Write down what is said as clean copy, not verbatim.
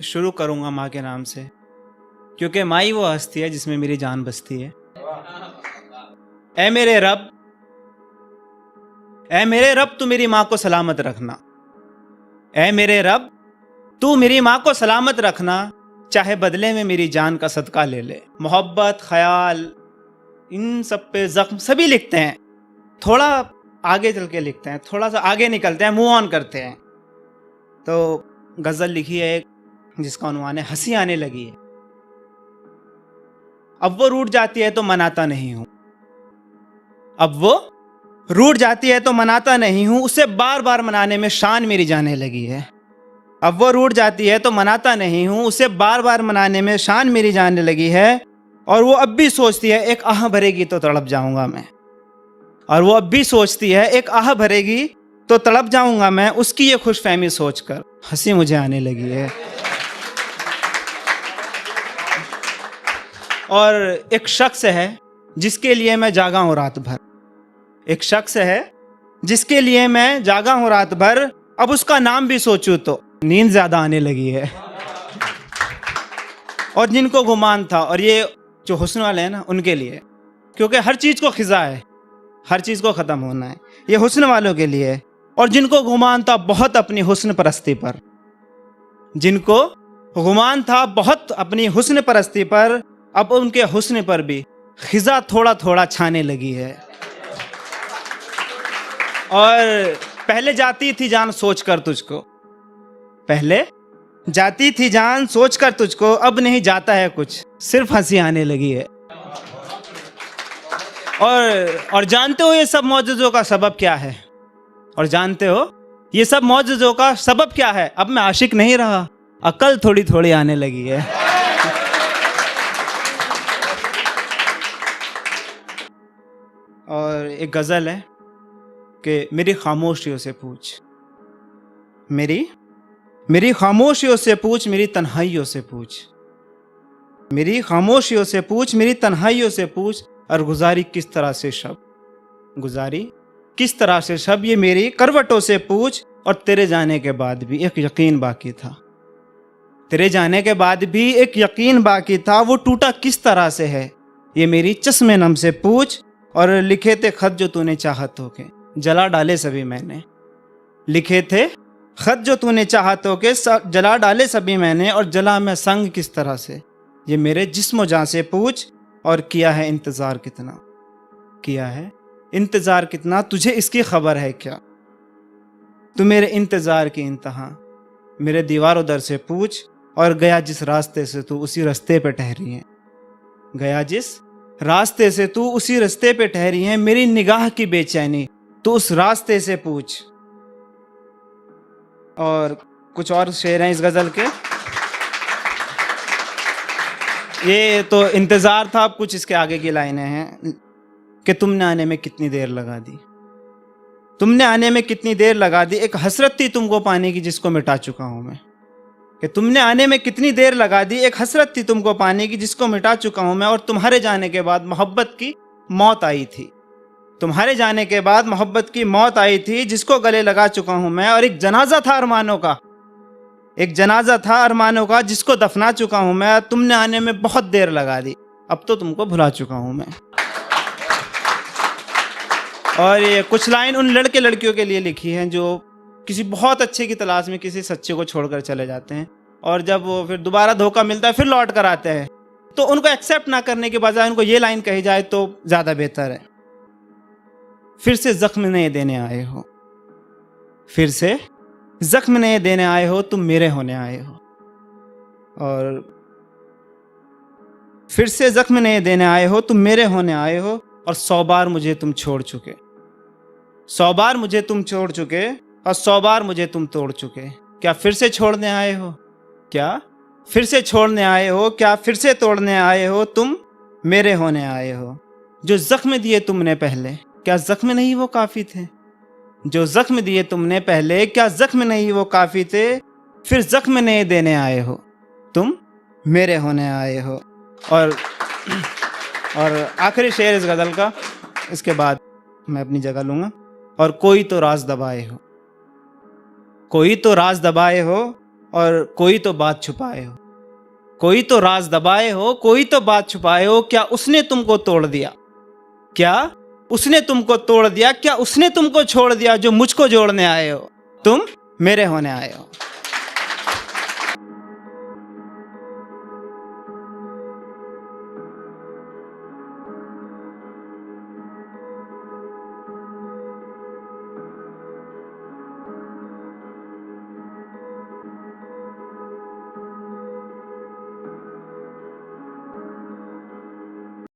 शुरू करूंगा माँ के नाम से, क्योंकि माँ ही वो हस्ती है जिसमें मेरी जान बसती है। ऐ मेरे रब, ऐ मेरे रब, तू मेरी माँ को सलामत रखना। ऐ मेरे रब, तू मेरी माँ को सलामत रखना, चाहे बदले में मेरी जान का सदका ले ले। मोहब्बत, ख्याल, इन सब पे जख्म सभी लिखते हैं, थोड़ा आगे चल के लिखते हैं, थोड़ा सा आगे निकलते हैं, मूव ऑन करते हैं। तो गजल लिखी है एक जिसका उन्वान है हंसी आने लगी है। अब वो रूठ जाती है तो मनाता नहीं हूं, अब वो रूठ जाती है तो मनाता नहीं हूं, उसे बार बार मनाने में शान मेरी जाने लगी है। अब वो रूठ जाती है तो मनाता नहीं हूं, उसे बार बार मनाने में शान मेरी जाने लगी है। और वो अब भी सोचती है एक आह भरेगी तो तड़प जाऊंगा मैं, और वो अब भी सोचती है एक आह भरेगी तो तड़प जाऊंगा मैं, उसकी ये खुशफहमी सोचकर हंसी मुझे आने लगी है। और एक शख्स है जिसके लिए मैं जागा हूं रात भर, एक शख्स है जिसके लिए मैं जागा हूं रात भर, अब उसका नाम भी सोचूं तो नींद ज्यादा आने लगी है। और जिनको गुमान था, और ये जो हुस्न वाले हैं ना उनके लिए, क्योंकि हर चीज को खिजा है, हर चीज को खत्म होना है, ये हुस्न वालों के लिए। और जिनको गुमान था बहुत अपनी हुस्न परस्ती पर, जिनको गुमान था बहुत अपनी हुस्न परस्ती पर, अब उनके हुस्न पर भी खिजा थोड़ा थोड़ा छाने लगी है। और पहले जाती थी जान सोच कर तुझको, पहले जाती थी जान सोच कर तुझको, अब नहीं जाता है कुछ, सिर्फ हंसी आने लगी है। और जानते हो ये सब मौजूदों का सबब क्या है? और जानते हो ये सब मौजूदों का सबब क्या है? अब मैं आशिक नहीं रहा, अकल थोड़ी थोड़ी आने लगी है। और एक गजल है कि मेरी खामोशियों से पूछ, मेरी खामोशियों से पूछ, मेरी तन्हाइयों से पूछ, मेरी खामोशियों से पूछ, मेरी तन्हाइयों से पूछ, और गुजारी किस तरह से शब, गुजारी किस तरह से शब, ये मेरी करवटों से पूछ। और तेरे जाने के बाद भी एक यकीन बाकी था, तेरे जाने के बाद भी एक यकीन बाकी था, वो टूटा किस तरह से है, ये मेरी चश्मे नम से पूछ। और लिखे थे खत जो तूने चाहतों के जला डाले सभी मैंने, लिखे थे खत जो तूने चाहतों के जला डाले सभी मैंने, और जला मैं संग किस तरह से, ये मेरे जिस्म जान से पूछ। और किया है इंतजार कितना, किया है इंतजार कितना, तुझे इसकी खबर है क्या, तू मेरे इंतजार की इंतहा मेरे दीवारों दर से पूछ। और गया जिस रास्ते से तू उसी रास्ते पे ठहरी है, गया जिस रास्ते से तू उसी रास्ते पे ठहरी है, मेरी निगाह की बेचैनी तू उस रास्ते से पूछ। और कुछ और शेर हैं इस गजल के, ये तो इंतजार था। अब कुछ इसके आगे की लाइनें हैं कि तुमने आने में कितनी देर लगा दी, तुमने आने में कितनी देर लगा दी, एक हसरत थी तुमको पाने की जिसको मिटा चुका हूं मैं, कि तुमने आने में कितनी देर लगा दी, एक हसरत थी तुमको पाने की जिसको मिटा चुका हूं मैं। और तुम्हारे जाने के बाद मोहब्बत की मौत आई थी, तुम्हारे जाने के बाद मोहब्बत की मौत आई थी, जिसको गले लगा चुका हूं मैं। और एक जनाजा था अरमानों का, एक जनाजा था अरमानों का, जिसको दफना चुका हूं मैं। तुमने आने में बहुत देर लगा दी, अब तो तुमको भुला चुका हूं मैं। और ये कुछ लाइन उन लड़के लड़कियों के लिए लिखी हैं जो किसी बहुत अच्छे की तलाश में किसी सच्चे को छोड़कर चले जाते हैं, और जब वो फिर दोबारा धोखा मिलता है फिर लौट कर आते हैं, तो उनको एक्सेप्ट ना करने के बजाय उनको ये लाइन कही जाए तो ज्यादा बेहतर है। फिर से जख्म नए देने आए हो, फिर से जख्म नए देने आए हो, तुम मेरे होने आए हो। और फिर से जख्म नए देने आए हो, तुम मेरे होने आए हो। और 100 बार मुझे तुम छोड़ चुके, 100 बार मुझे तुम छोड़ चुके, और 100 बार मुझे तुम तोड़ चुके। क्या फिर से छोड़ने आए हो, क्या फिर से छोड़ने आए हो, क्या फिर से तोड़ने आए हो, तुम मेरे होने आए हो। जो जख्म दिए तुमने पहले, क्या जख्म नहीं वो काफी थे, जो जख्म दिए तुमने पहले, क्या जख्म नहीं वो काफी थे। फिर जख्म नए देने आए हो, तुम मेरे होने आए हो। और आखिरी शेर इस गजल का, इसके बाद मैं अपनी जगह लूंगा। और कोई तो राज दबाए हो, कोई तो राज दबाए हो, और कोई तो बात छुपाए हो, कोई तो राज दबाए हो, कोई तो बात छुपाए हो। क्या उसने तुमको तोड़ दिया? क्या उसने तुमको तोड़ दिया? क्या उसने तुमको छोड़ दिया जो मुझको जोड़ने आए हो? तुम मेरे होने आए हो।